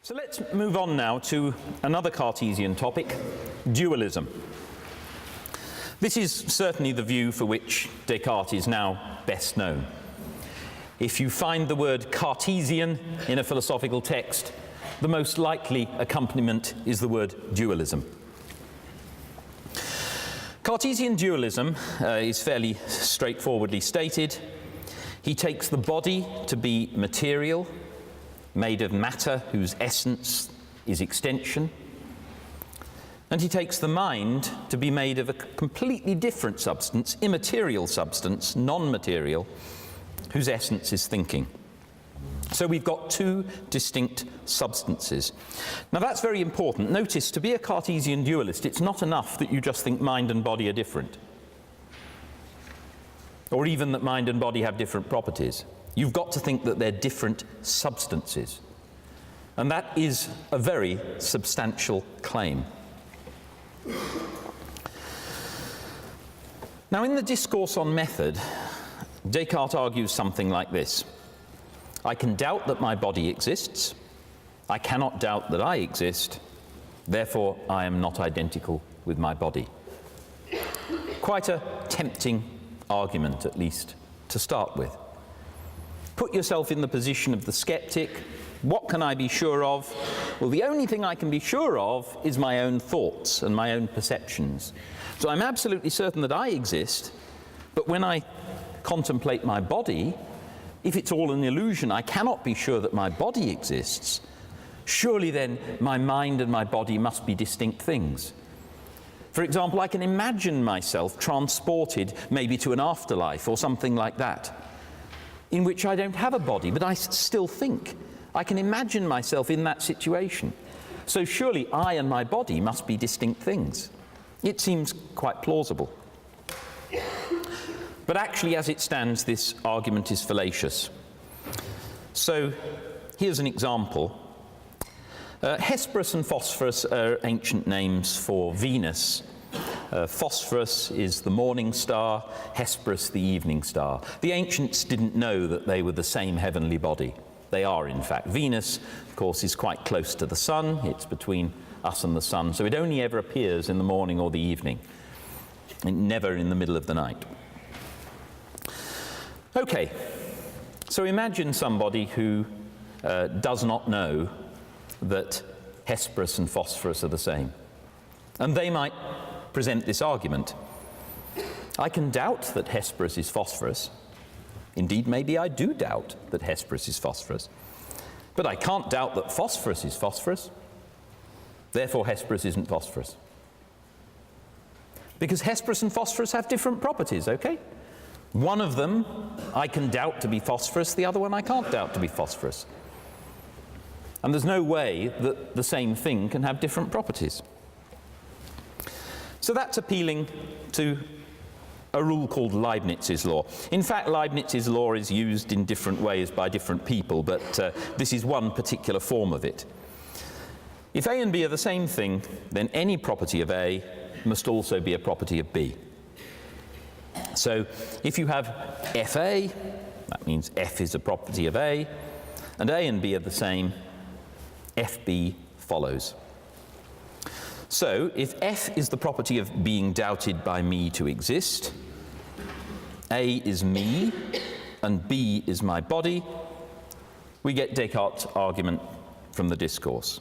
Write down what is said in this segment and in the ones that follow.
So let's move on now to another Cartesian topic, dualism. This is certainly the view for which Descartes is now best known. If you find the word Cartesian in a philosophical text, the most likely accompaniment is the word dualism. Cartesian dualism is fairly straightforwardly stated. He takes the body to be material, made of matter whose essence is extension, and he takes the mind to be made of a completely different substance, immaterial substance, non-material, whose essence is thinking. So we've got two distinct substances. Now that's very important. Notice, to be a Cartesian dualist, it's not enough that you just think mind and body are different, or even that mind and body have different properties. You've got to think that they're different substances. And that is a very substantial claim. Now, in the Discourse on Method, Descartes argues something like this: I can doubt that my body exists, I cannot doubt that I exist, therefore I am not identical with my body. Quite a tempting argument, at least, to start with. Put yourself in the position of the skeptic. What can I be sure of? Well, the only thing I can be sure of is my own thoughts and my own perceptions. So I'm absolutely certain that I exist, but when I contemplate my body, if it's all an illusion, I cannot be sure that my body exists. Surely then my mind and my body must be distinct things. For example, I can imagine myself transported maybe to an afterlife or something like that, in which I don't have a body, but I still think. I can imagine myself in that situation. So surely I and my body must be distinct things. It seems quite plausible. But actually, as it stands, this argument is fallacious. So here's an example. Hesperus and Phosphorus are ancient names for Venus. Phosphorus is the morning star, Hesperus the evening star. The ancients didn't know that they were the same heavenly body. They are, in fact. Venus, of course, is quite close to the sun. It's between us and the sun, so it only ever appears in the morning or the evening, and never in the middle of the night. Okay, so imagine somebody who does not know that Hesperus and Phosphorus are the same. And they might present this argument: I can doubt that Hesperus is phosphorus. Indeed, maybe I do doubt that Hesperus is phosphorus. But I can't doubt that phosphorus is phosphorus. Therefore, Hesperus isn't phosphorus. Because Hesperus and phosphorus have different properties, okay? One of them I can doubt to be phosphorus, the other one I can't doubt to be phosphorus. And there's no way that the same thing can have different properties. So that's appealing to a rule called Leibniz's law. In fact, Leibniz's law is used in different ways by different people, but this is one particular form of it. If A and B are the same thing, then any property of A must also be a property of B. So if you have FA, that means F is a property of A, and A and B are the same, FB follows. So if F is the property of being doubted by me to exist, A is me, and B is my body, we get Descartes' argument from the discourse.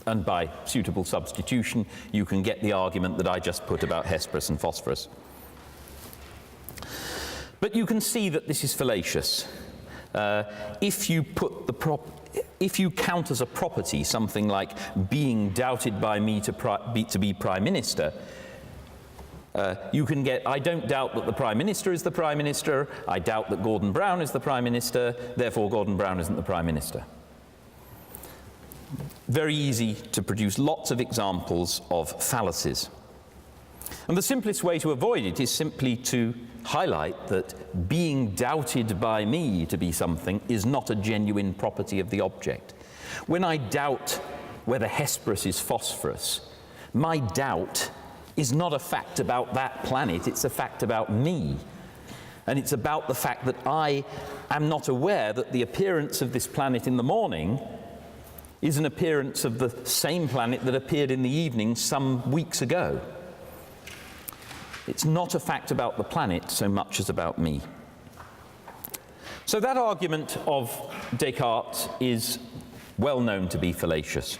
And by suitable substitution, you can get the argument that I just put about Hesperus and Phosphorus. But you can see that this is fallacious. If you count as a property something like being doubted by me to be Prime Minister, you can get, I don't doubt that the Prime Minister is the Prime Minister, I doubt that Gordon Brown is the Prime Minister, therefore Gordon Brown isn't the Prime Minister. Very easy to produce lots of examples of fallacies. And the simplest way to avoid it is simply to highlight that being doubted by me to be something is not a genuine property of the object. When I doubt whether Hesperus is phosphorus, my doubt is not a fact about that planet, it's a fact about me. And it's about the fact that I am not aware that the appearance of this planet in the morning is an appearance of the same planet that appeared in the evening some weeks ago. It's not a fact about the planet so much as about me. So that argument of Descartes is well known to be fallacious.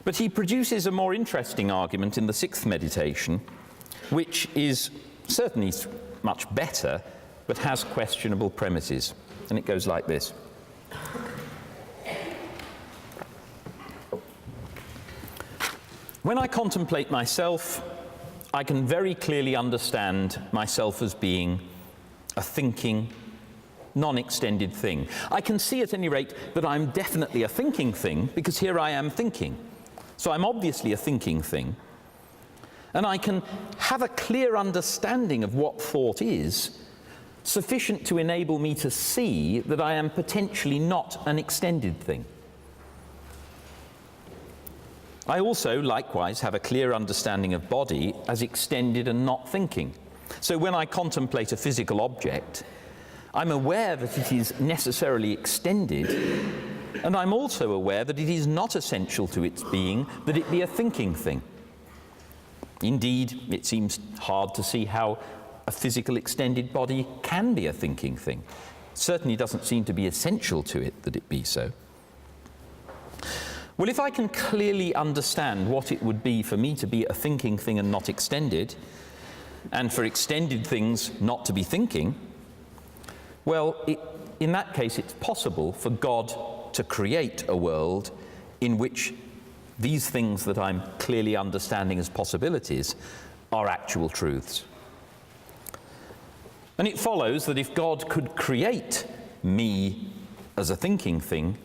But he produces a more interesting argument in the sixth meditation, which is certainly much better, but has questionable premises. And it goes like this. When I contemplate myself, I can very clearly understand myself as being a thinking, non-extended thing. I can see at any rate that I'm definitely a thinking thing, because here I am thinking. So I'm obviously a thinking thing. And I can have a clear understanding of what thought is, sufficient to enable me to see that I am potentially not an extended thing. I also, likewise, have a clear understanding of body as extended and not thinking. So when I contemplate a physical object, I'm aware that it is necessarily extended, and I'm also aware that it is not essential to its being that it be a thinking thing. Indeed, it seems hard to see how a physical extended body can be a thinking thing. It certainly doesn't seem to be essential to it that it be so. Well, if I can clearly understand what it would be for me to be a thinking thing and not extended, and for extended things not to be thinking, well, in that case it's possible for God to create a world in which these things that I'm clearly understanding as possibilities are actual truths. And it follows that if God could create me as a thinking thing,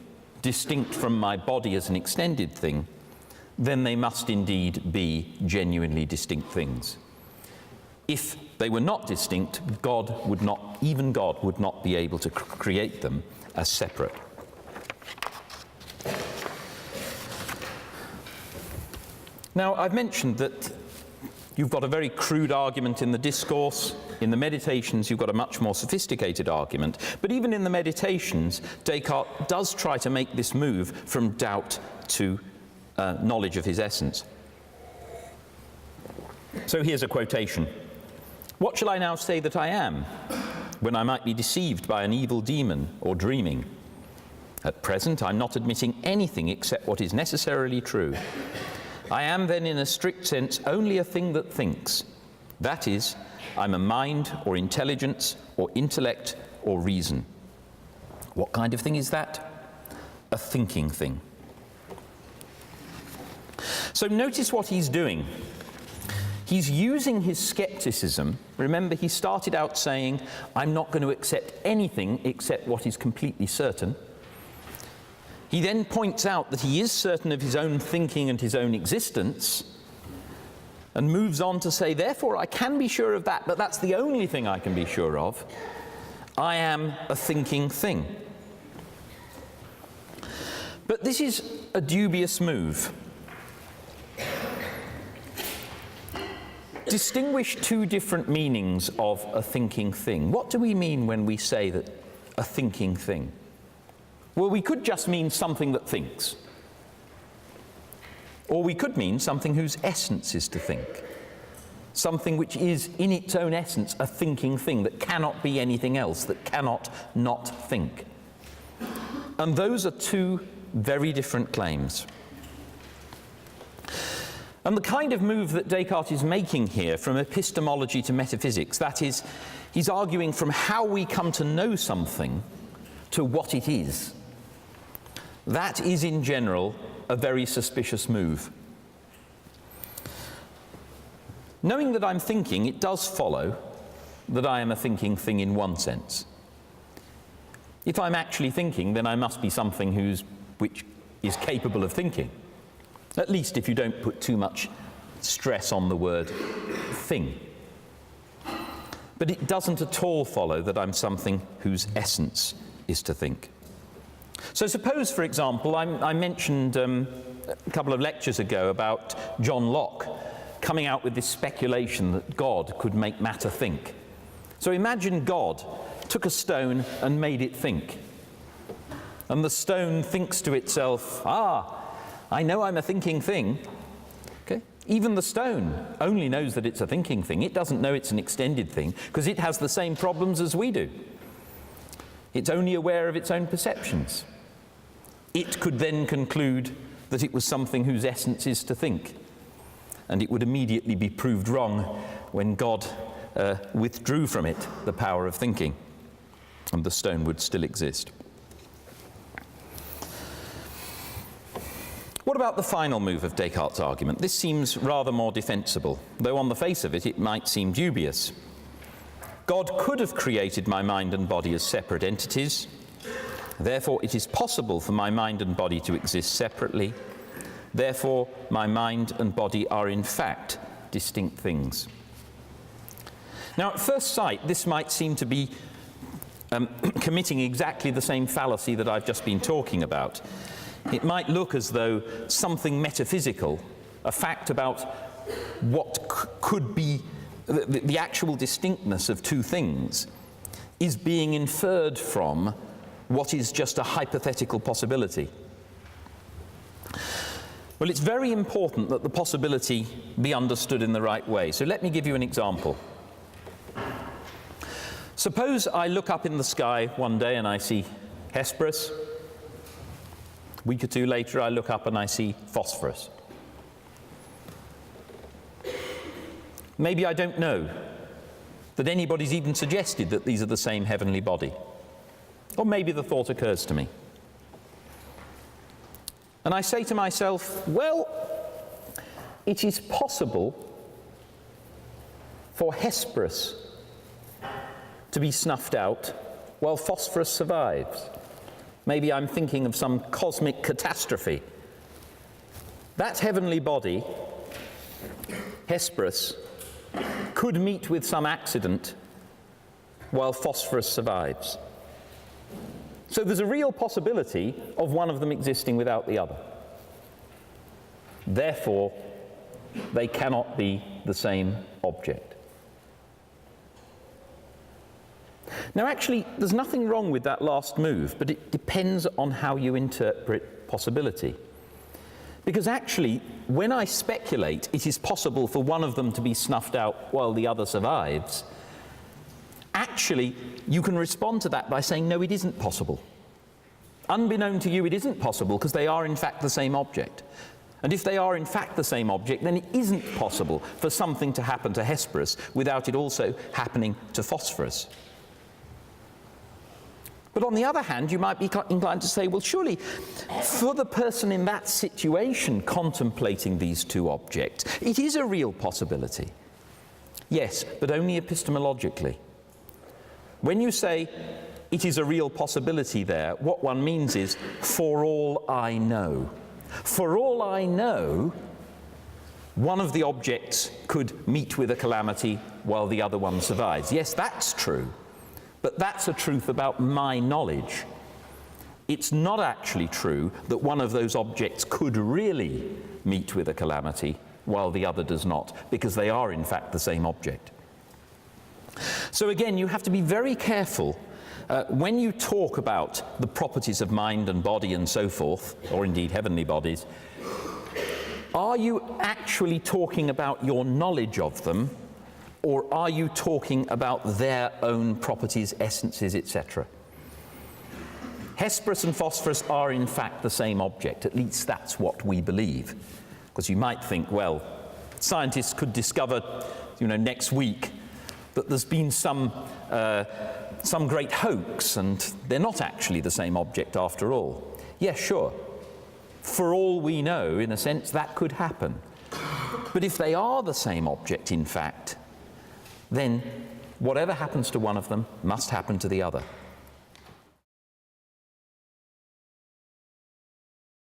distinct from my body as an extended thing, then they must indeed be genuinely distinct things. If they were not distinct, even God would not be able to create them as separate. Now, I've mentioned that you've got a very crude argument in the discourse. In the meditations, you've got a much more sophisticated argument. But even in the meditations, Descartes does try to make this move from doubt to knowledge of his essence. So here's a quotation. "What shall I now say that I am, when I might be deceived by an evil demon or dreaming? At present, I'm not admitting anything except what is necessarily true. I am then, in a strict sense, only a thing that thinks. That is, I'm a mind or intelligence or intellect or reason. What kind of thing is that? A thinking thing." So notice what he's doing. He's using his skepticism. Remember, he started out saying, I'm not going to accept anything except what is completely certain. He then points out that he is certain of his own thinking and his own existence, and moves on to say, therefore I can be sure of that, but that's the only thing I can be sure of. I am a thinking thing. But this is a dubious move. Distinguish two different meanings of a thinking thing. What do we mean when we say that a thinking thing? Well, we could just mean something that thinks. Or we could mean something whose essence is to think. Something which is, in its own essence, a thinking thing that cannot be anything else, that cannot not think. And those are two very different claims. And the kind of move that Descartes is making here from epistemology to metaphysics, that is, he's arguing from how we come to know something to what it is. That is, in general, a very suspicious move. Knowing that I'm thinking, it does follow that I am a thinking thing in one sense. If I'm actually thinking, then I must be something which is capable of thinking. At least if you don't put too much stress on the word thing. But it doesn't at all follow that I'm something whose essence is to think. So suppose, for example, I mentioned a couple of lectures ago about John Locke coming out with this speculation that God could make matter think. So imagine God took a stone and made it think. And the stone thinks to itself, I know I'm a thinking thing. Okay? Even the stone only knows that it's a thinking thing. It doesn't know it's an extended thing because it has the same problems as we do. It's only aware of its own perceptions. It could then conclude that it was something whose essence is to think. And it would immediately be proved wrong when God withdrew from it the power of thinking, and the stone would still exist. What about the final move of Descartes' argument? This seems rather more defensible, though on the face of it might seem dubious. God could have created my mind and body as separate entities. Therefore, it is possible for my mind and body to exist separately. Therefore, my mind and body are in fact distinct things. Now, at first sight, this might seem to be committing exactly the same fallacy that I've just been talking about. It might look as though something metaphysical, a fact about what could be the actual distinctness of two things, is being inferred from what is just a hypothetical possibility. Well, it's very important that the possibility be understood in the right way. So let me give you an example. Suppose I look up in the sky one day and I see Hesperus. A week or two later, I look up and I see phosphorus. Maybe I don't know that anybody's even suggested that these are the same heavenly body. Or maybe the thought occurs to me. And I say to myself, well, it is possible for Hesperus to be snuffed out while phosphorus survives. Maybe I'm thinking of some cosmic catastrophe. That heavenly body, Hesperus, could meet with some accident while phosphorus survives. So there's a real possibility of one of them existing without the other. Therefore, they cannot be the same object. Now, actually, there's nothing wrong with that last move, but it depends on how you interpret possibility. Because actually, when I speculate it is possible for one of them to be snuffed out while the other survives, actually, you can respond to that by saying, no, it isn't possible. Unbeknown to you, it isn't possible because they are in fact the same object. And if they are in fact the same object, then it isn't possible for something to happen to Hesperus without it also happening to phosphorus. But on the other hand, you might be inclined to say, well, surely for the person in that situation contemplating these two objects, it is a real possibility. Yes, but only epistemologically. When you say it is a real possibility there, what one means is, for all I know. For all I know, one of the objects could meet with a calamity while the other one survives. Yes, that's true. But that's a truth about my knowledge. It's not actually true that one of those objects could really meet with a calamity while the other does not, because they are in fact the same object. So again, you have to be very careful when you talk about the properties of mind and body and so forth, or indeed heavenly bodies. Are you actually talking about your knowledge of them, or are you talking about their own properties, essences, etc.? Hesperus and phosphorus are in fact the same object, at least that's what we believe. Because you might think, well, scientists could discover, next week that there's been some great hoax and they're not actually the same object after all. Yes, sure. For all we know, in a sense, that could happen. But if they are the same object, in fact, then whatever happens to one of them must happen to the other.